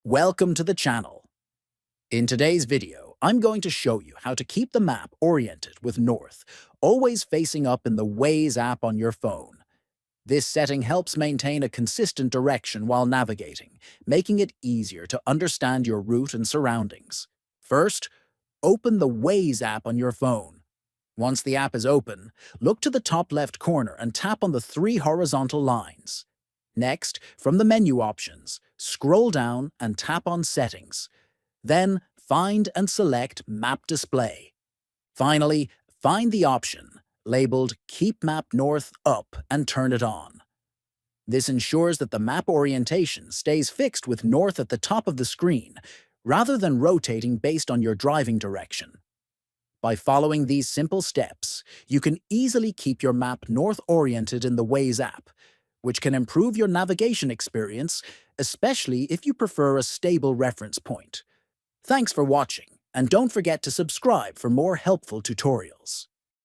Welcome to the channel. In today's video, I'm going to show you how to keep the map oriented with north, always facing up in the Waze app on your phone. This setting helps maintain a consistent direction while navigating, making it easier to understand your route and surroundings. First, open the Waze app on your phone. Once the app is open, look to the top left corner and tap on the three horizontal lines. Next, from the menu options, scroll down and tap on Settings. Then, find and select Map Display. Finally, find the option labeled Keep Map North Up and turn it on. This ensures that the map orientation stays fixed with north at the top of the screen, rather than rotating based on your driving direction. By following these simple steps, you can easily keep your map north-oriented in the Waze app, which can improve your navigation experience, especially if you prefer a stable reference point. Thanks for watching, and don't forget to subscribe for more helpful tutorials.